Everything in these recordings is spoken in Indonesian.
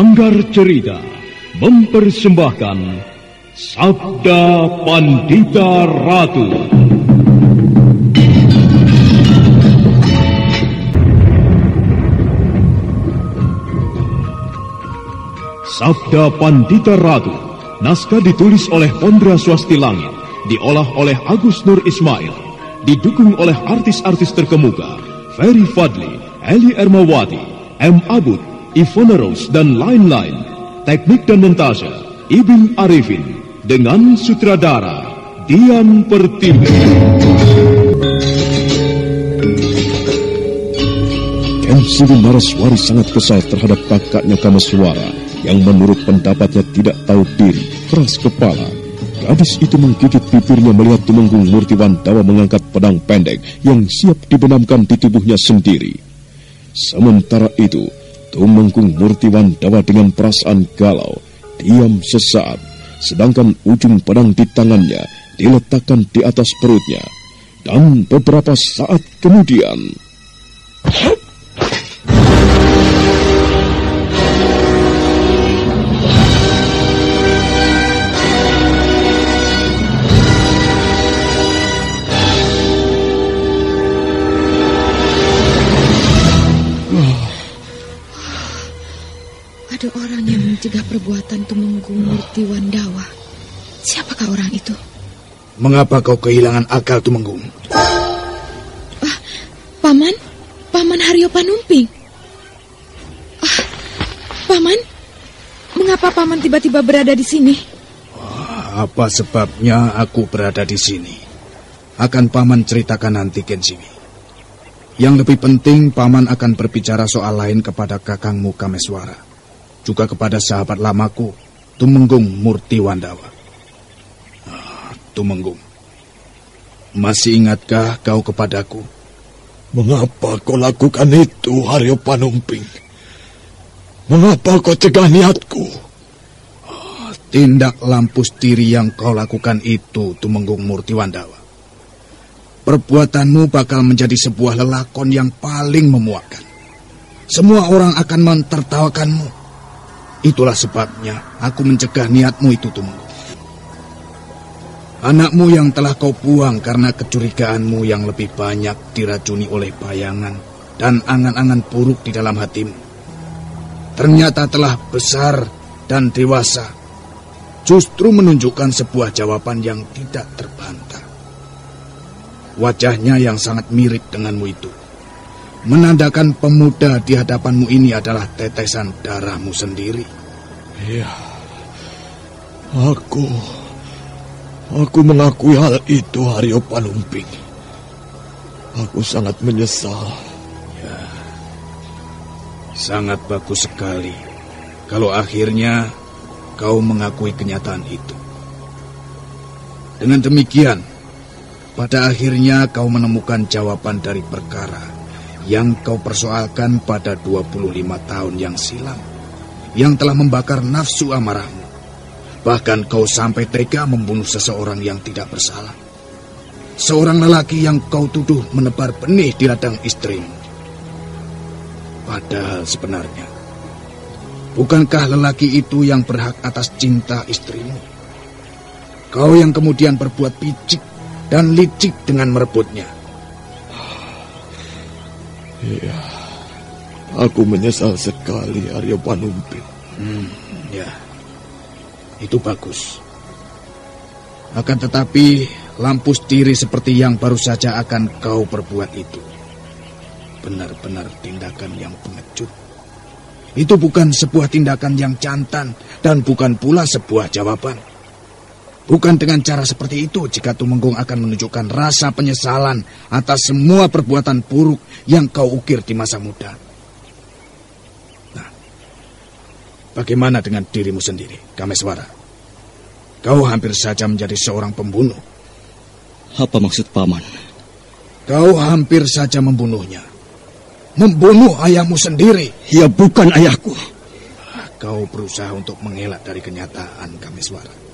Sanggar Cerita mempersembahkan Sabda Pandita Ratu. Sabda Pandita Ratu, naskah ditulis oleh Pondra Swasti Langit, diolah oleh Agus Nur Ismail, didukung oleh artis-artis terkemuka, Ferry Fadli, Eli Ermawati, M. Abud, Ivona Rose, dan lain-lain. Teknik dan montase, Ibin Arifin, dengan sutradara Dian Pertiwi. Kensiri Naraswari sangat kesal terhadap kakaknya Kameswara yang menurut pendapatnya tidak tahu diri, keras kepala. Gadis itu menggigit bibirnya melihat Tumenggung Murtiwandawa mengangkat pedang pendek yang siap dibenamkan di tubuhnya sendiri. Sementara itu, Tumenggung Murtiwandawa dengan perasaan galau diam sesaat, sedangkan ujung pedang di tangannya diletakkan di atas perutnya. Dan beberapa saat kemudian, ada orang yang mencegah perbuatan Tumenggung Murtiwandawa. Siapakah orang itu? Mengapa kau kehilangan akal, Tumenggung? Paman Haryo Panumping. Paman, mengapa Paman tiba-tiba berada di sini? Apa sebabnya aku berada di sini? Akan Paman ceritakan nanti, Kensiwi. Yang lebih penting, Paman akan berbicara soal lain kepada kakangmu Kameswara. Juga kepada sahabat lamaku, Tumenggung Murtiwandawa. Tumenggung, masih ingatkah kau kepadaku? Mengapa kau lakukan itu, Haryo Panumping? Mengapa kau cegah niatku? Tindak lampus diri yang kau lakukan itu, Tumenggung Murtiwandawa. Perbuatanmu bakal menjadi sebuah lelakon yang paling memuakkan. Semua orang akan mentertawakanmu. Itulah sebabnya aku mencegah niatmu itu, Tumenggung. Anakmu yang telah kau buang karena kecurigaanmu yang lebih banyak diracuni oleh bayangan dan angan-angan buruk di dalam hatimu, ternyata telah besar dan dewasa, justru menunjukkan sebuah jawaban yang tidak terbantah. Wajahnya yang sangat mirip denganmu itu menandakan pemuda di hadapanmu ini adalah tetesan darahmu sendiri. Iya, aku mengakui hal itu, Haryo Panumping. Aku sangat menyesal. Ya, sangat bagus sekali kalau akhirnya kau mengakui kenyataan itu. Dengan demikian, pada akhirnya kau menemukan jawaban dari perkara yang kau persoalkan pada 25 tahun yang silam, yang telah membakar nafsu amarahmu. Bahkan kau sampai tega membunuh seseorang yang tidak bersalah. Seorang lelaki yang kau tuduh menebar benih di ladang istrimu. Padahal sebenarnya, bukankah lelaki itu yang berhak atas cinta istrimu? Kau yang kemudian berbuat picik dan licik dengan merebutnya. Iya, aku menyesal sekali, Haryo Panumping. Ya, itu bagus. Akan tetapi, lampus diri seperti yang baru saja akan kau perbuat itu benar-benar tindakan yang pengecut. Itu bukan sebuah tindakan yang jantan dan bukan pula sebuah jawaban. Bukan dengan cara seperti itu jika Tumenggung akan menunjukkan rasa penyesalan atas semua perbuatan buruk yang kau ukir di masa muda. Nah, bagaimana dengan dirimu sendiri, Kameswara? Kau hampir saja menjadi seorang pembunuh. Apa maksud Paman? Kau hampir saja membunuhnya. Membunuh ayahmu sendiri. Ya, bukan ayahku. Kau berusaha untuk mengelak dari kenyataan, Kameswara.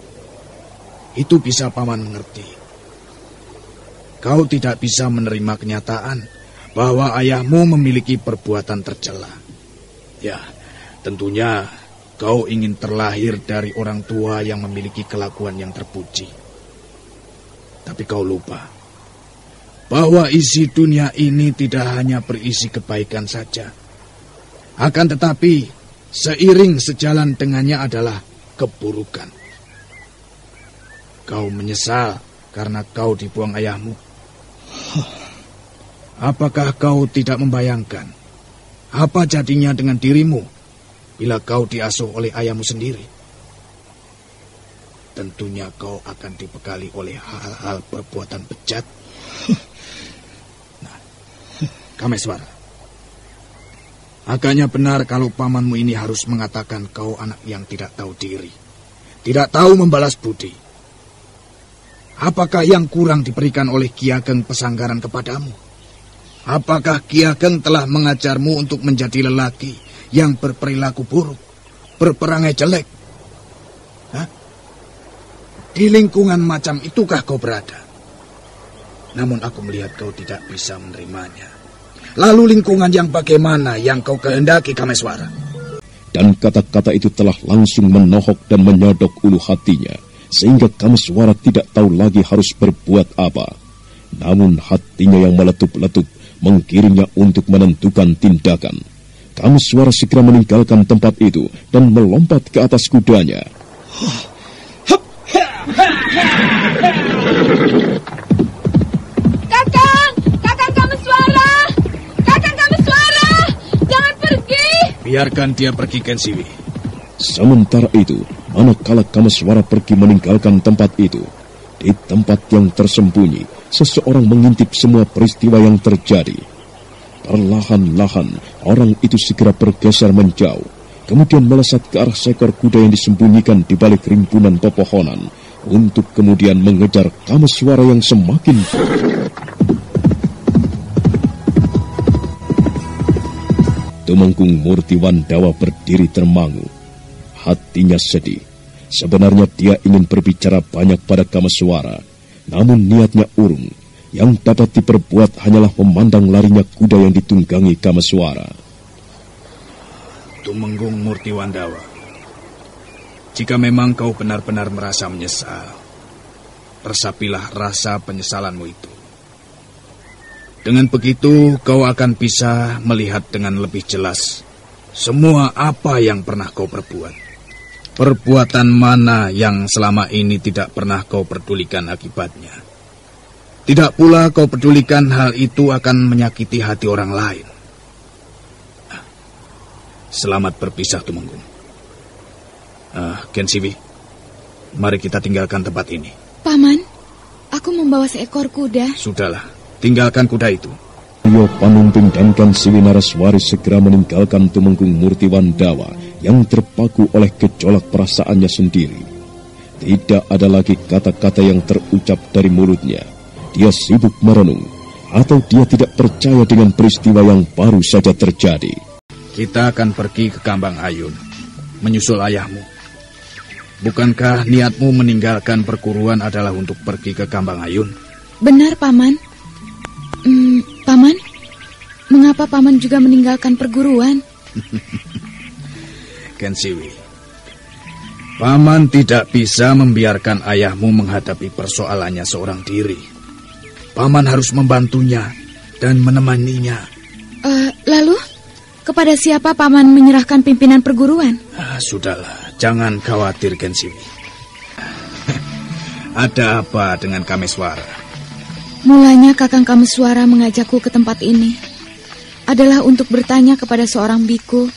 Itu bisa Paman mengerti. Kau tidak bisa menerima kenyataan bahwa ayahmu memiliki perbuatan tercela. Ya, tentunya kau ingin terlahir dari orang tua yang memiliki kelakuan yang terpuji. Tapi kau lupa bahwa isi dunia ini tidak hanya berisi kebaikan saja. Akan tetapi, seiring sejalan dengannya adalah keburukan. Kau menyesal karena kau dibuang ayahmu. Apakah kau tidak membayangkan apa jadinya dengan dirimu bila kau diasuh oleh ayahmu sendiri? Tentunya kau akan dibekali oleh hal-hal perbuatan bejat. Nah, Kameswara, agaknya benar kalau pamanmu ini harus mengatakan kau anak yang tidak tahu diri, tidak tahu membalas budi. Apakah yang kurang diberikan oleh Ki Ageng Pesanggaran kepadamu? Apakah Ki Ageng telah mengajarmu untuk menjadi lelaki yang berperilaku buruk, berperangai jelek? Hah? Di lingkungan macam itukah kau berada? Namun aku melihat kau tidak bisa menerimanya. Lalu lingkungan yang bagaimana yang kau kehendaki, Kameswara? Dan kata-kata itu telah langsung menohok dan menyodok ulu hatinya, sehingga Kameswara tidak tahu lagi harus berbuat apa. Namun hatinya yang meletup-letup menggiringnya untuk menentukan tindakan. Kameswara segera meninggalkan tempat itu dan melompat ke atas kudanya. Kakang Kameswara! Kakang Kameswara! Jangan pergi! Biarkan dia pergi, Kensiwi. Sementara itu, manakala Kameswara pergi meninggalkan tempat itu, di tempat yang tersembunyi, seseorang mengintip semua peristiwa yang terjadi. Perlahan-lahan, orang itu segera bergeser menjauh, kemudian melesat ke arah seekor kuda yang disembunyikan di balik rimpunan pepohonan, untuk kemudian mengejar Kameswara yang semakin... Tumenggung Murti Wandawa berdiri termangu. Hatinya sedih. Sebenarnya dia ingin berbicara banyak pada Kameswara, namun niatnya urung. Yang dapat diperbuat hanyalah memandang larinya kuda yang ditunggangi Kameswara. Tumenggung Murti Wandawa, jika memang kau benar-benar merasa menyesal, resapilah rasa penyesalanmu itu. Dengan begitu, kau akan bisa melihat dengan lebih jelas semua apa yang pernah kau perbuat. Perbuatan mana yang selama ini tidak pernah kau pedulikan akibatnya. Tidak pula kau pedulikan hal itu akan menyakiti hati orang lain. Selamat berpisah, Tumenggung. Kensiwi, mari kita tinggalkan tempat ini. Paman, aku membawa seekor kuda. Sudahlah, tinggalkan kuda itu. Aryo Panumping dan Kensiwi Naraswari segera meninggalkan Tumenggung Murti Wandawa yang terpaku oleh gejolak perasaannya sendiri. Tidak ada lagi kata-kata yang terucap dari mulutnya. Dia sibuk merenung, atau dia tidak percaya dengan peristiwa yang baru saja terjadi. Kita akan pergi ke Kambang Ayun, menyusul ayahmu. Bukankah niatmu meninggalkan perguruan adalah untuk pergi ke Kambang Ayun? Benar, Paman. Paman, mengapa Paman juga meninggalkan perguruan? Kensiwi, Paman tidak bisa membiarkan ayahmu menghadapi persoalannya seorang diri. Paman harus membantunya dan menemaninya. Lalu, kepada siapa Paman menyerahkan pimpinan perguruan? Sudahlah, jangan khawatir, Kensiwi. Ada apa dengan Kameswara? Mulanya Kakang Kameswara mengajakku ke tempat ini adalah untuk bertanya kepada seorang biku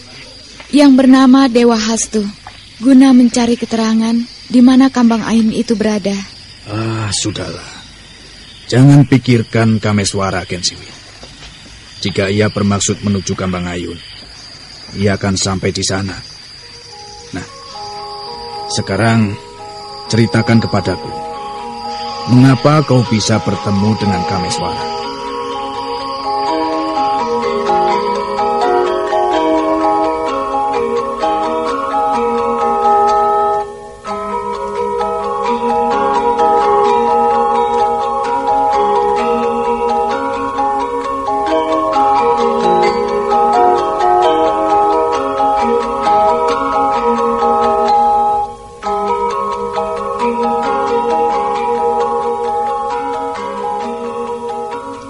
yang bernama Dewa Hastu, guna mencari keterangan di mana Kambang Ayun itu berada. Sudahlah. Jangan pikirkan Kameswara, Kensiwi. Jika ia bermaksud menuju Kambang Ayun, ia akan sampai di sana. Nah, sekarang ceritakan kepadaku, mengapa kau bisa bertemu dengan Kameswara?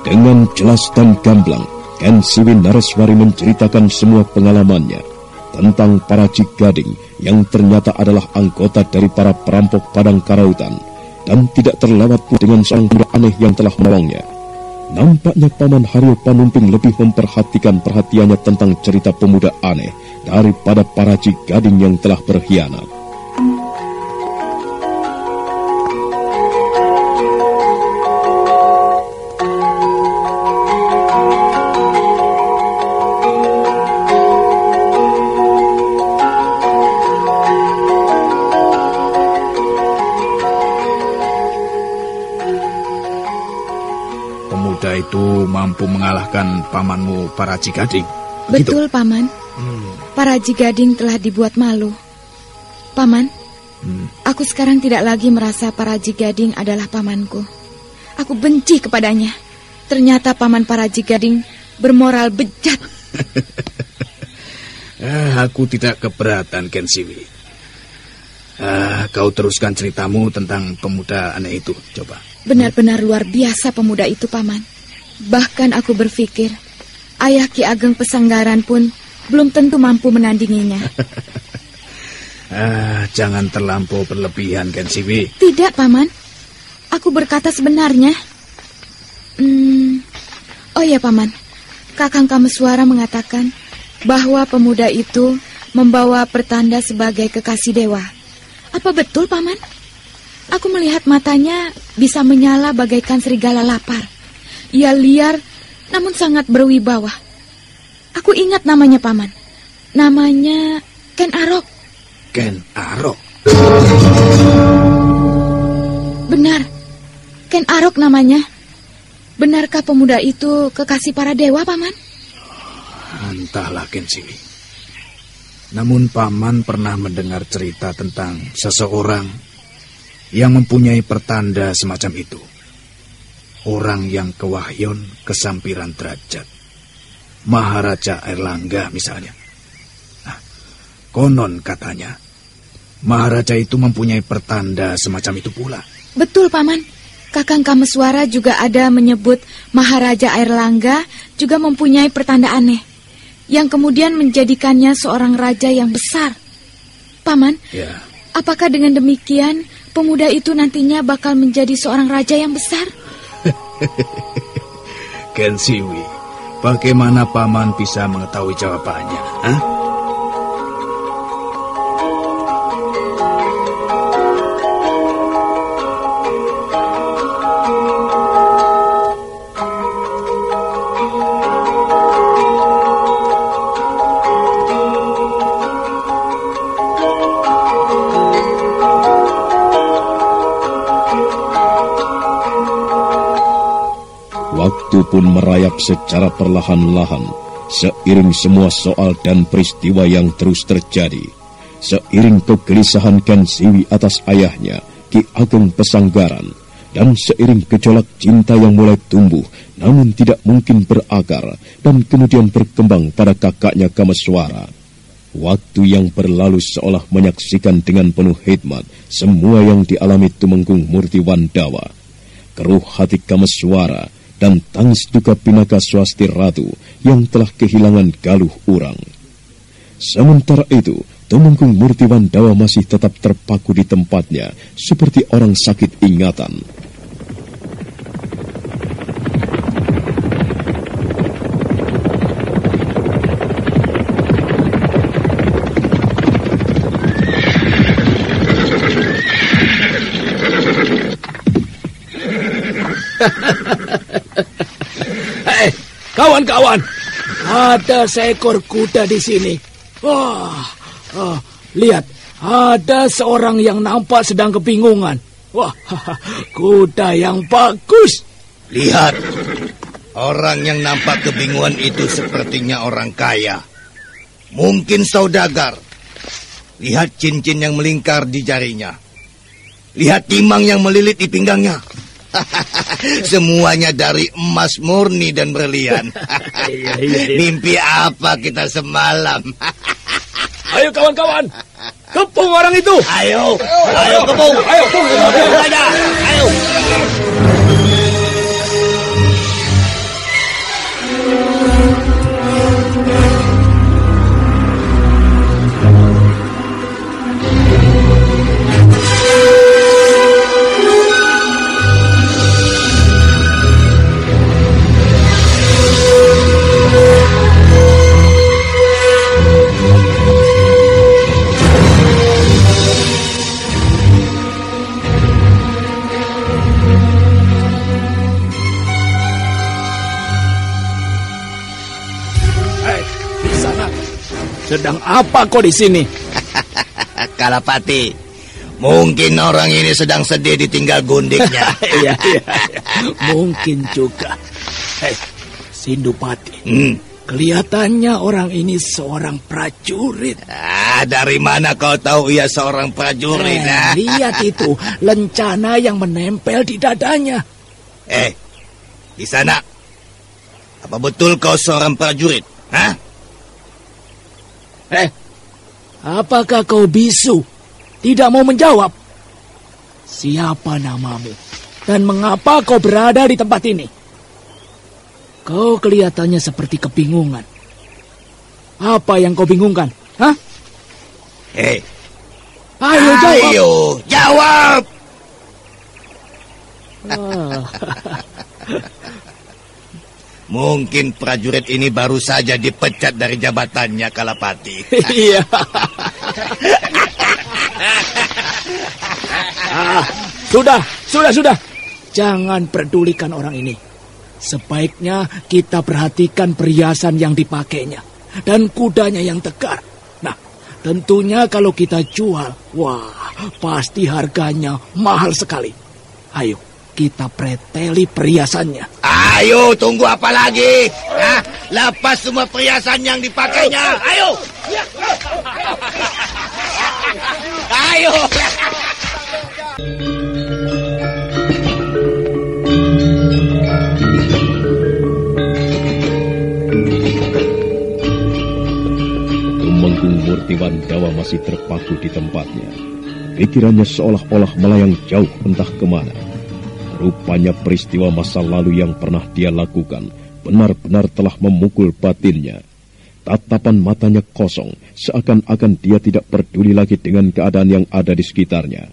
Dengan jelas dan gamblang, Ken Siwi Nareswari menceritakan semua pengalamannya tentang Paraji Gading yang ternyata adalah anggota dari para perampok Padang Karautan, dan tidak terlewat pun dengan seorang pemuda aneh yang telah menolongnya. Nampaknya Paman Haryo Panumping lebih memperhatikan perhatiannya tentang cerita pemuda aneh daripada Paraji Gading yang telah berkhianat. Pemuda itu mampu mengalahkan pamanmu Paraji Gading. Betul, Paman. Paraji Gading telah dibuat malu. Paman, aku sekarang tidak lagi merasa Paraji Gading adalah pamanku. Aku benci kepadanya. Ternyata paman Paraji Gading bermoral bejat. Aku tidak keberatan, Ken Siwi. Kau teruskan ceritamu tentang pemuda aneh itu, coba. Benar-benar luar biasa pemuda itu, Paman. Bahkan aku berpikir, Ayah Ki Ageng Pesanggaran pun belum tentu mampu menandinginya. Jangan terlampau berlebihan, Ken Siwi. Tidak, Paman. Aku berkata sebenarnya. Oh ya, Paman. Kakang Kameswara mengatakan bahwa pemuda itu membawa pertanda sebagai kekasih dewa. Apa betul, Paman? Aku melihat matanya bisa menyala bagaikan serigala lapar. Ia liar, namun sangat berwibawa. Aku ingat namanya, Paman. Namanya Ken Arok. Ken Arok? Benar, Ken Arok namanya. Benarkah pemuda itu kekasih para dewa, Paman? Entahlah, Ken Siwi. Namun Paman pernah mendengar cerita tentang seseorang yang mempunyai pertanda semacam itu. Orang yang kewahyon kesampiran derajat. Maharaja Airlangga misalnya. Nah, konon katanya, Maharaja itu mempunyai pertanda semacam itu pula. Betul, Paman. Kakang Kameswara juga ada menyebut Maharaja Airlangga juga mempunyai pertanda aneh, yang kemudian menjadikannya seorang raja yang besar. Paman, ya. Apakah dengan demikian pemuda itu nantinya bakal menjadi seorang raja yang besar? Ken Siwi, bagaimana Paman bisa mengetahui jawabannya? Waktu pun merayap secara perlahan-lahan, seiring semua soal dan peristiwa yang terus terjadi. Seiring kegelisahan Ken Siwi atas ayahnya, Ki Ageng Pesanggaran, dan seiring gejolak cinta yang mulai tumbuh, namun tidak mungkin berakar, dan kemudian berkembang pada kakaknya Kameswara. Waktu yang berlalu seolah menyaksikan dengan penuh hikmat semua yang dialami Tumenggung Murti Wandawa. Keruh hati Kameswara dan tangis duka Pinaka Swasti Ratu yang telah kehilangan galuh urang. Sementara itu, Tumenggung Murti Wandawa masih tetap terpaku di tempatnya seperti orang sakit ingatan. Hei, kawan-kawan, ada seekor kuda di sini. Lihat, ada seorang yang nampak sedang kebingungan. Wah, kuda yang bagus. Lihat, orang yang nampak kebingungan itu sepertinya orang kaya. Mungkin saudagar. Lihat cincin yang melingkar di jarinya. Lihat timang yang melilit di pinggangnya. Semuanya dari emas murni dan berlian. Mimpi apa kita semalam? Ayo kawan-kawan, kepung orang itu. Ayo kepung. Ayo. Sedang apa kau di sini? Kalapati, mungkin orang ini sedang sedih ditinggal gundiknya. Iya. Mungkin juga. Hei, Sindupati. Kelihatannya orang ini seorang prajurit. Dari mana kau tahu ia seorang prajurit? Lihat itu, lencana yang menempel di dadanya. Di sana. Apa betul kau seorang prajurit? Hah? Apakah kau bisu? Tidak mau menjawab? Siapa namamu? Dan mengapa kau berada di tempat ini? Kau kelihatannya seperti kebingungan. Apa yang kau bingungkan? Hah? Ayo jawab! Mungkin prajurit ini baru saja dipecat dari jabatannya, Kalapati. Iya. Sudah. Jangan pedulikan orang ini. Sebaiknya kita perhatikan perhiasan yang dipakainya dan kudanya yang tegar. Nah, tentunya kalau kita jual, pasti harganya mahal sekali. Ayo, kita preteli perhiasannya. Ayo, tunggu apa lagi? Lepas semua perhiasan yang dipakainya. Ayo. Ayo. Tumenggung Murtiwandawa masih terpaku di tempatnya. Pikirannya seolah-olah melayang jauh entah kemana. Rupanya peristiwa masa lalu yang pernah dia lakukan benar-benar telah memukul batinnya. Tatapan matanya kosong, seakan-akan dia tidak peduli lagi dengan keadaan yang ada di sekitarnya.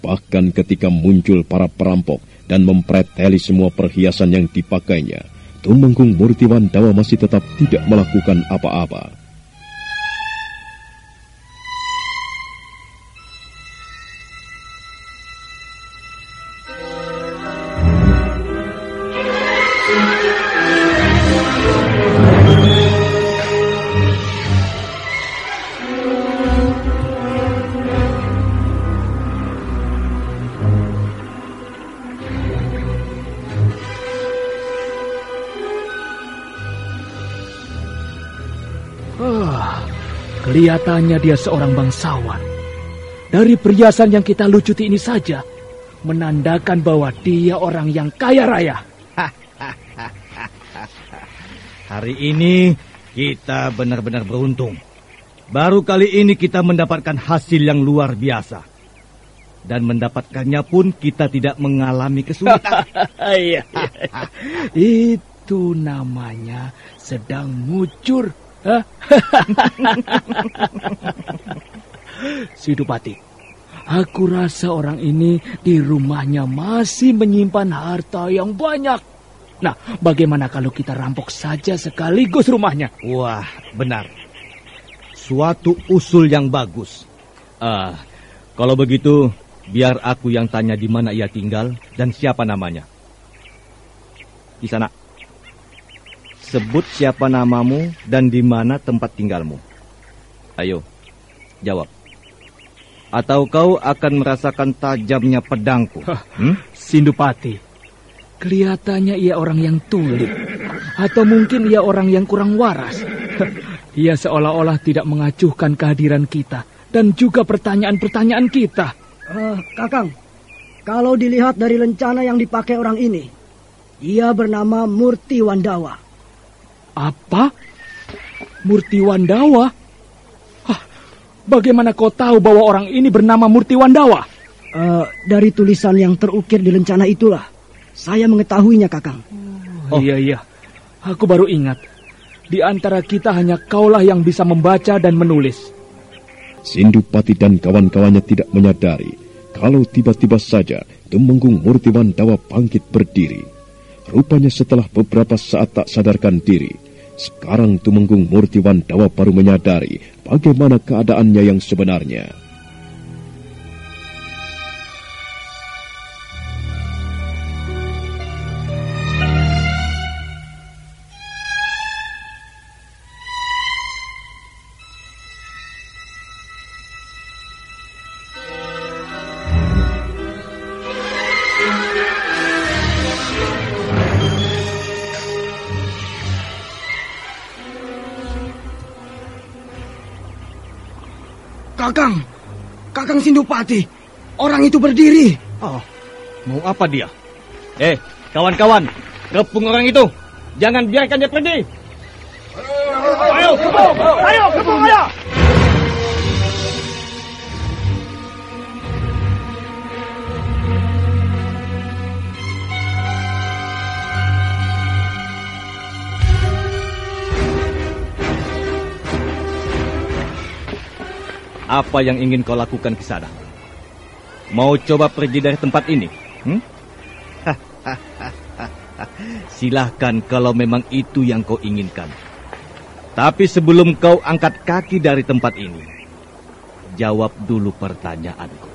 Bahkan ketika muncul para perampok dan mempreteli semua perhiasan yang dipakainya, Tumenggung Murtiwandawa masih tetap tidak melakukan apa-apa. Kelihatannya dia seorang bangsawan. Dari perhiasan yang kita lucuti ini saja, menandakan bahwa dia orang yang kaya raya. Hari ini kita benar-benar beruntung. Baru kali ini kita mendapatkan hasil yang luar biasa. Dan mendapatkannya pun kita tidak mengalami kesulitan. Iya. Itu namanya sedang ngucur. Sindupati, aku rasa orang ini di rumahnya masih menyimpan harta yang banyak. Nah, bagaimana kalau kita rampok saja sekaligus rumahnya? Wah, benar. Suatu usul yang bagus. Kalau begitu, biar aku yang tanya di mana ia tinggal dan siapa namanya. Di sana. Sebut siapa namamu dan di mana tempat tinggalmu. Ayo, jawab. Atau kau akan merasakan tajamnya pedangku. Sindupati, kelihatannya ia orang yang tuli. Atau mungkin ia orang yang kurang waras. Ia seolah-olah tidak mengacuhkan kehadiran kita dan juga pertanyaan-pertanyaan kita. Kakang, kalau dilihat dari lencana yang dipakai orang ini, ia bernama Murtiwandawa. Apa? Murtiwandawa? Bagaimana kau tahu bahwa orang ini bernama Murtiwandawa? Dari tulisan yang terukir di lencana itulah. Saya mengetahuinya, Kakang. Iya. Aku baru ingat. Di antara kita hanya kaulah yang bisa membaca dan menulis. Sindupati dan kawan-kawannya tidak menyadari kalau tiba-tiba saja Tumenggung Murtiwandawa bangkit berdiri. Rupanya setelah beberapa saat tak sadarkan diri, sekarang Tumenggung Murtiwandawa baru menyadari bagaimana keadaannya yang sebenarnya. Kakang Sindupati, orang itu berdiri. Oh, mau apa dia? Kawan-kawan, kepung orang itu. Jangan biarkan dia pergi. Ayo, kepung! Ayo, kepung, ayo! Apa yang ingin kau lakukan ke sana? Mau coba pergi dari tempat ini? Silahkan kalau memang itu yang kau inginkan. Tapi sebelum kau angkat kaki dari tempat ini, jawab dulu pertanyaanku.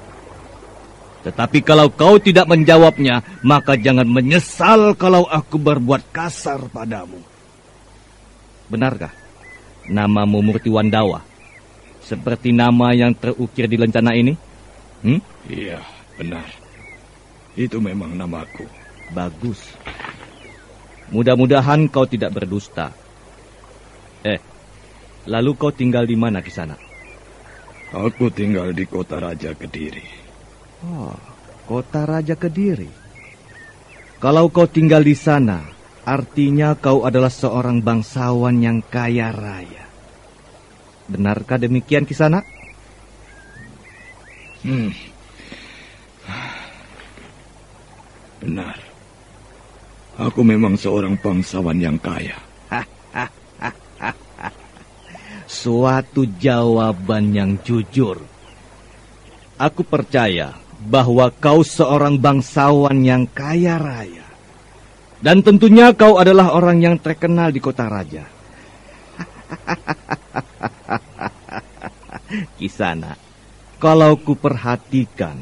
Tetapi kalau kau tidak menjawabnya, maka jangan menyesal kalau aku berbuat kasar padamu. Benarkah namamu Murti Wandawa? Seperti nama yang terukir di lencana ini? Iya, benar. Itu memang namaku. Bagus. Mudah-mudahan kau tidak berdusta. Lalu kau tinggal di mana di sana? Aku tinggal di Kota Raja Kediri. Oh, Kota Raja Kediri. Kalau kau tinggal di sana, artinya kau adalah seorang bangsawan yang kaya raya. Benarkah demikian Kisana? Benar. Aku memang seorang bangsawan yang kaya. Suatu jawaban yang jujur. Aku percaya bahwa kau seorang bangsawan yang kaya raya. Dan tentunya kau adalah orang yang terkenal di Kota Raja. Kisana, kalau kuperhatikan,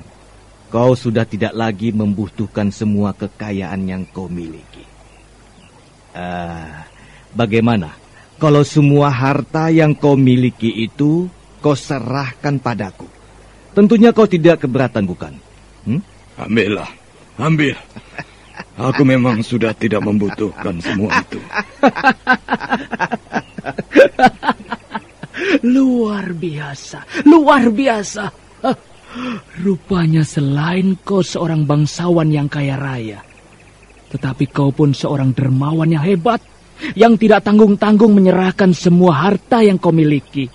kau sudah tidak lagi membutuhkan semua kekayaan yang kau miliki. Bagaimana kalau semua harta yang kau miliki itu kau serahkan padaku? Tentunya kau tidak keberatan, bukan? Ambillah, ambil. Aku memang sudah tidak membutuhkan semua itu. Luar biasa, luar biasa. Rupanya selain kau seorang bangsawan yang kaya raya, tetapi kau pun seorang dermawan yang hebat, yang tidak tanggung-tanggung menyerahkan semua harta yang kau miliki.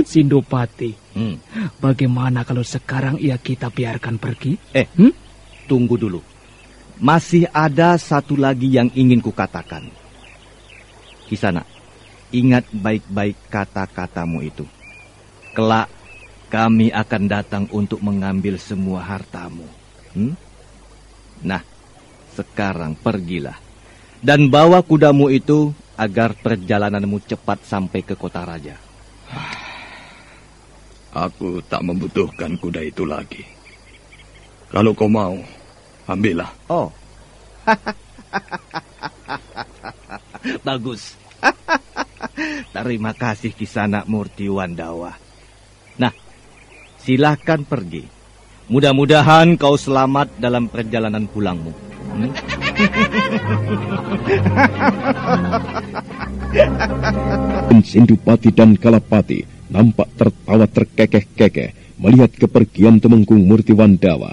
Sindupati, bagaimana kalau sekarang ia kita biarkan pergi? Tunggu dulu. Masih ada satu lagi yang ingin kukatakan. Kisana, ingat baik-baik kata-katamu itu. Kelak kami akan datang untuk mengambil semua hartamu. Nah, sekarang pergilah. Dan bawa kudamu itu agar perjalananmu cepat sampai ke Kota Raja. Aku tak membutuhkan kuda itu lagi. Kalau kau mau, ambillah. Oh. Bagus. Terima kasih Kisana Murti Wandawa. Nah, silahkan pergi. Mudah-mudahan kau selamat dalam perjalanan pulangmu. Sindupati dan Kalapati nampak tertawa terkekeh-kekeh melihat kepergian Tumenggung Murti Wandawa.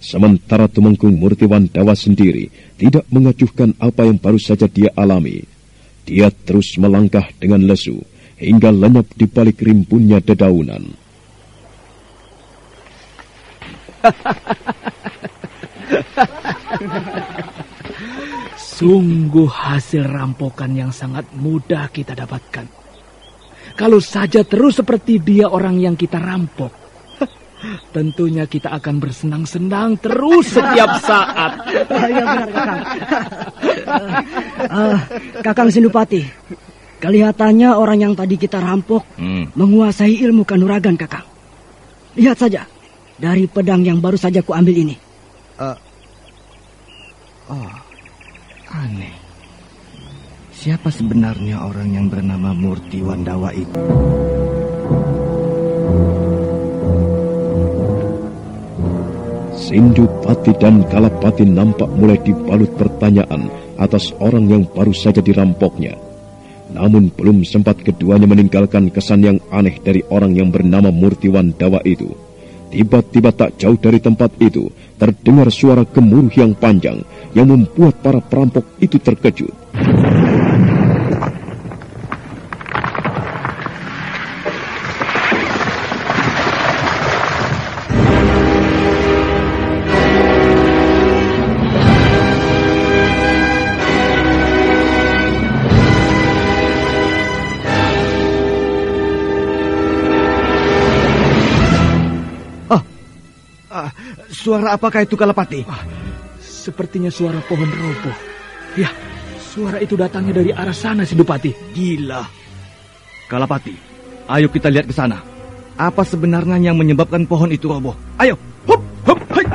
Sementara Tumenggung Murti Wandawa sendiri tidak mengacuhkan apa yang baru saja dia alami. Dia terus melangkah dengan lesu hingga lenyap di balik rimbunnya dedaunan. Sungguh hasil rampokan yang sangat mudah kita dapatkan. Kalau saja terus seperti dia orang yang kita rampok, tentunya kita akan bersenang-senang terus setiap saat. Ya benar, Kakang. Kakang Sindupati, kelihatannya orang yang tadi kita rampok menguasai ilmu kanuragan, Kakang. Lihat saja, dari pedang yang baru saja kuambil ini. Aneh. Siapa sebenarnya orang yang bernama Murti Wandawa itu? Sindupati dan Kalapati nampak mulai dibalut pertanyaan atas orang yang baru saja dirampoknya. Namun belum sempat keduanya meninggalkan kesan yang aneh dari orang yang bernama Murti Wandawa itu. Tiba-tiba tak jauh dari tempat itu terdengar suara gemuruh yang panjang yang membuat para perampok itu terkejut. Suara apakah itu, Kalapati? Sepertinya suara pohon roboh. Ya, suara itu datangnya dari arah sana, Sindupati. Gila. Kalapati, ayo kita lihat ke sana. Apa sebenarnya yang menyebabkan pohon itu roboh? Ayo, hup, hup, hai.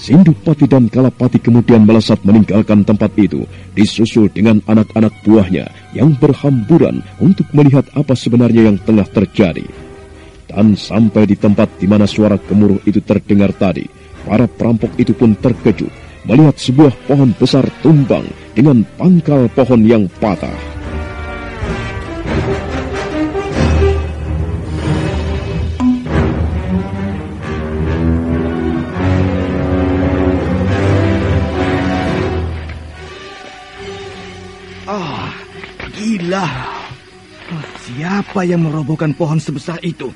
Sindupati dan Kalapati kemudian melesat meninggalkan tempat itu, disusul dengan anak-anak buahnya yang berhamburan untuk melihat apa sebenarnya yang tengah terjadi. Dan sampai di tempat di mana suara gemuruh itu terdengar tadi, para perampok itu pun terkejut melihat sebuah pohon besar tumbang dengan pangkal pohon yang patah. Gila. Siapa yang merobohkan pohon sebesar itu?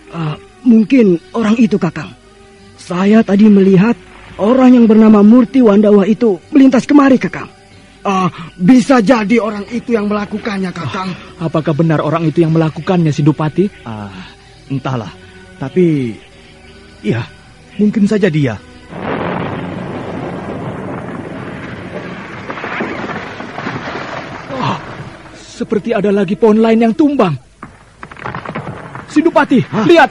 Mungkin orang itu, Kakang. Saya tadi melihat orang yang bernama Murti Wandawa itu melintas kemari, Kakang. Bisa jadi orang itu yang melakukannya, Kakang. Apakah benar orang itu yang melakukannya, Sindupati? Entahlah. Tapi, ya, mungkin saja dia. Seperti ada lagi pohon lain yang tumbang. Sindupati, lihat.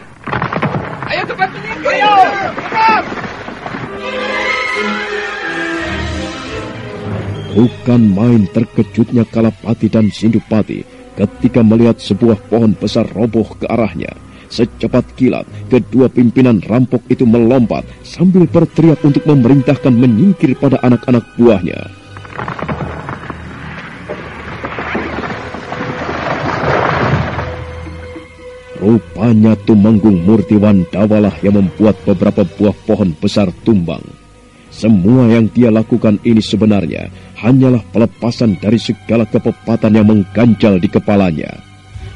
Ayo cepat menyingkir. Ayo, cepat. Bukan main terkejutnya Kalapati dan Sindupati ketika melihat sebuah pohon besar roboh ke arahnya. Secepat kilat, kedua pimpinan rampok itu melompat sambil berteriak untuk memerintahkan menyingkir pada anak-anak buahnya. Rupanya Tumenggung Murti Wandawa lah yang membuat beberapa buah pohon besar tumbang. Semua yang dia lakukan ini sebenarnya hanyalah pelepasan dari segala kepepatan yang mengganjal di kepalanya.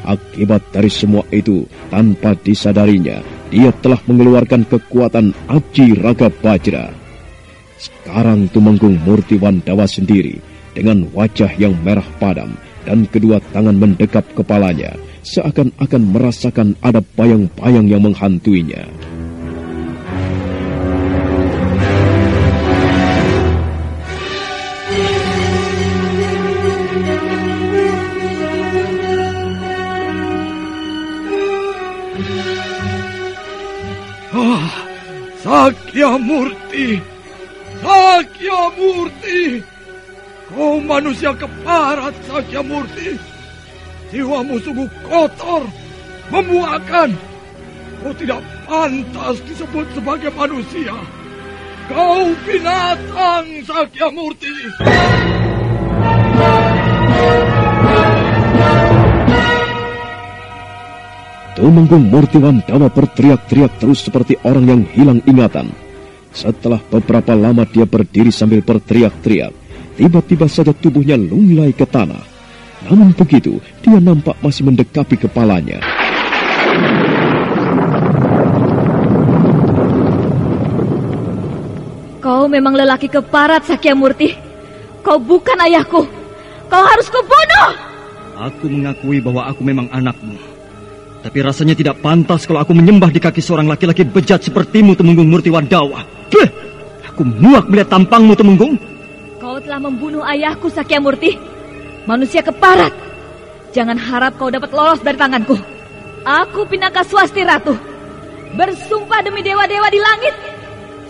Akibat dari semua itu, tanpa disadarinya, dia telah mengeluarkan kekuatan Aji Raga Bajra. Sekarang Tumenggung Murti Wandawa sendiri, dengan wajah yang merah padam dan kedua tangan mendekap kepalanya, seakan-akan merasakan ada bayang-bayang yang menghantuinya. Sakyamurti! Sakyamurti! Kau manusia keparat, Sakyamurti! Jiwamu sungguh kotor, memuakan. Kau tidak pantas disebut sebagai manusia. Kau binatang, Sakyamurti! Tumenggung Murti Wandawa berteriak-teriak terus seperti orang yang hilang ingatan. Setelah beberapa lama dia berdiri sambil berteriak-teriak, tiba-tiba saja tubuhnya lunglai ke tanah. Namun begitu, dia nampak masih mendekapi kepalanya. Kau memang lelaki keparat, Sakyamurti. Kau bukan ayahku. Kau harus kubunuh. Aku mengakui bahwa aku memang anakmu. Tapi rasanya tidak pantas kalau aku menyembah di kaki seorang laki-laki bejat sepertimu, Tumenggung Murti Wandawa. Bleh! Aku muak melihat tampangmu, Tumenggung. Kau telah membunuh ayahku, Sakyamurti. Manusia keparat. Jangan harap kau dapat lolos dari tanganku. Aku Pinaka Swasti Ratu, bersumpah demi dewa-dewa di langit,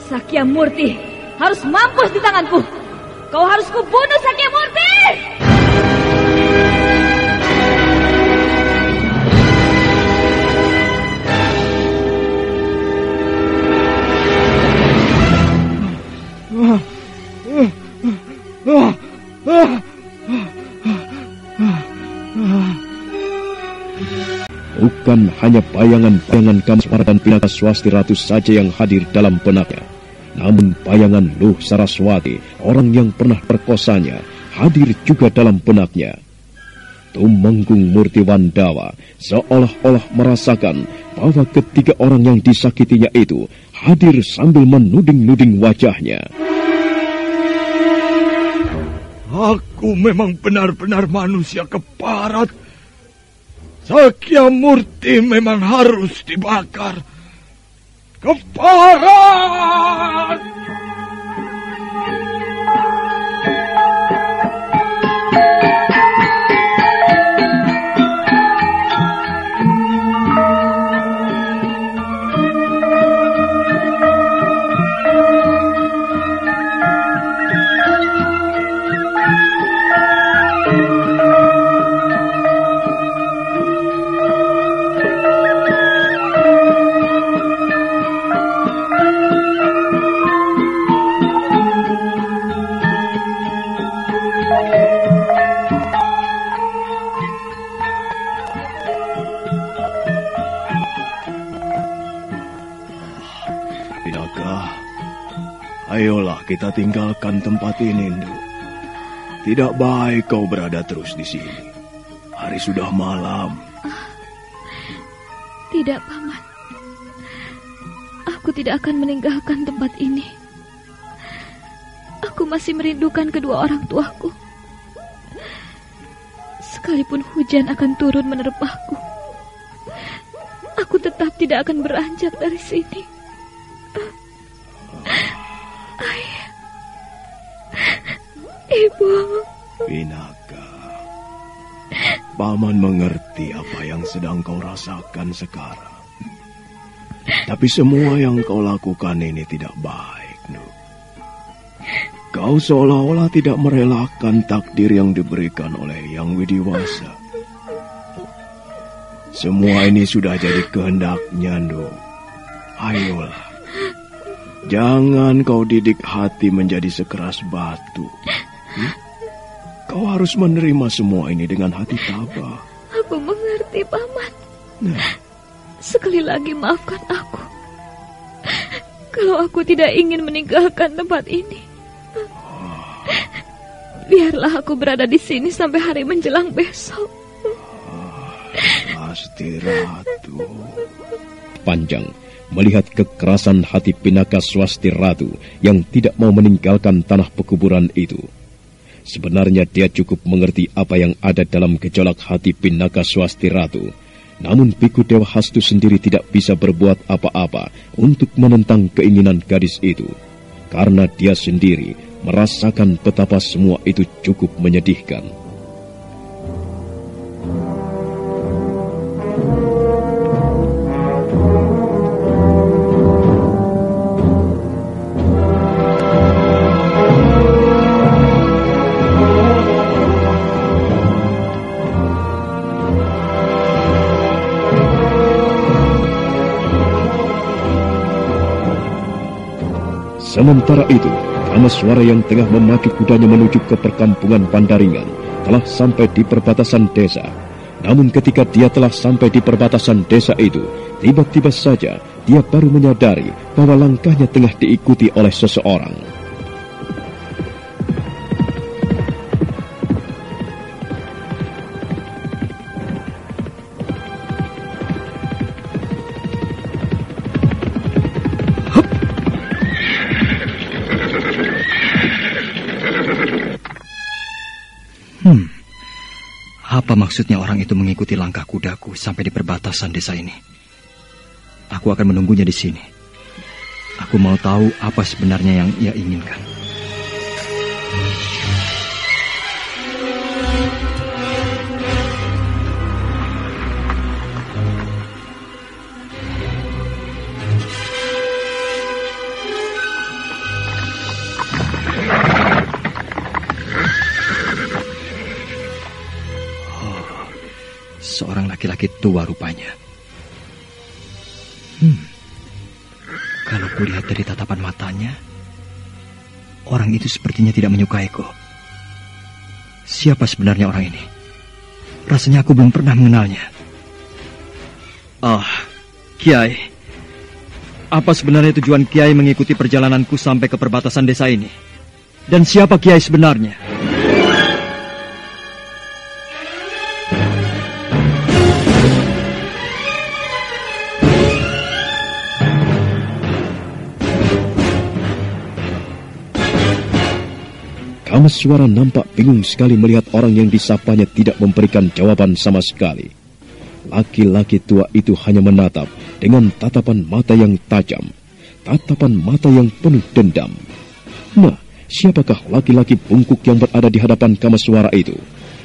Sakyamurti harus mampus di tanganku. Kau harus kubunuh, Sakyamurti! Bukan hanya bayangan-bayangan Kameswara dan Pinakaswasti Ratu saja yang hadir dalam benaknya, namun bayangan Luh Saraswati, orang yang pernah perkosanya, hadir juga dalam benaknya. Tumenggung Murti Wandawa seolah-olah merasakan bahwa ketiga orang yang disakitinya itu hadir sambil menuding-nuding wajahnya. Aku memang benar-benar manusia keparat. Sakyamurti memang harus dibakar. Keparat! Ayolah kita tinggalkan tempat ini, Nduk. Tidak baik kau berada terus di sini. Hari sudah malam. Tidak, Paman. Aku tidak akan meninggalkan tempat ini. Aku masih merindukan kedua orang tuaku. Sekalipun hujan akan turun menerpahku, aku tetap tidak akan beranjak dari sini. Ayah, Ibu. Pinaka, Paman mengerti apa yang sedang kau rasakan sekarang. Tapi semua yang kau lakukan ini tidak baik, Nuk. Kau seolah-olah tidak merelakan takdir yang diberikan oleh Yang Widiwasa. Semua ini sudah jadi kehendaknya, Nuk. Ayolah. Jangan kau didik hati menjadi sekeras batu. Kau harus menerima semua ini dengan hati tabah. Aku mengerti, Paman. Nah. Sekali lagi maafkan aku. Kalau aku tidak ingin meninggalkan tempat ini, biarlah aku berada di sini sampai hari menjelang besok. Pasti Ratu. Panjang melihat kekerasan hati Pinakaswasti Ratu yang tidak mau meninggalkan tanah pekuburan itu. Sebenarnya dia cukup mengerti apa yang ada dalam gejolak hati Pinakaswasti Ratu. Namun Biku Dewa Hastu sendiri tidak bisa berbuat apa-apa untuk menentang keinginan gadis itu. Karena dia sendiri merasakan betapa semua itu cukup menyedihkan. Sementara itu, Kameswara yang tengah memacu kudanya menuju ke perkampungan Pandaringan telah sampai di perbatasan desa. Namun ketika dia telah sampai di perbatasan desa itu, tiba-tiba saja dia baru menyadari bahwa langkahnya tengah diikuti oleh seseorang. Apa maksudnya orang itu mengikuti langkah kudaku sampai di perbatasan desa ini? Aku akan menunggunya di sini. Aku mau tahu apa sebenarnya yang ia inginkan. Seorang laki-laki tua rupanya. Kalau kulihat dari tatapan matanya, Orang itu sepertinya tidak menyukaiku. Siapa sebenarnya orang ini? Rasanya aku belum pernah mengenalnya. Kiai. Apa sebenarnya tujuan Kiai mengikuti perjalananku sampai ke perbatasan desa ini? Dan siapa Kiai sebenarnya? Kameswara nampak bingung sekali melihat orang yang disapanya tidak memberikan jawaban sama sekali. Laki-laki tua itu hanya menatap dengan tatapan mata yang tajam, tatapan mata yang penuh dendam. Nah, siapakah laki-laki bungkuk yang berada di hadapan Kameswara itu?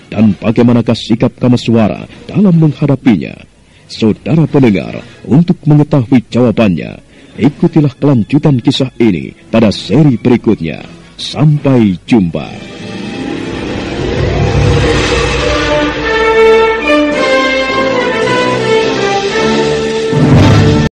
Dan bagaimanakah sikap Kameswara dalam menghadapinya? Saudara pendengar, untuk mengetahui jawabannya, ikutilah kelanjutan kisah ini pada seri berikutnya. Sampai jumpa.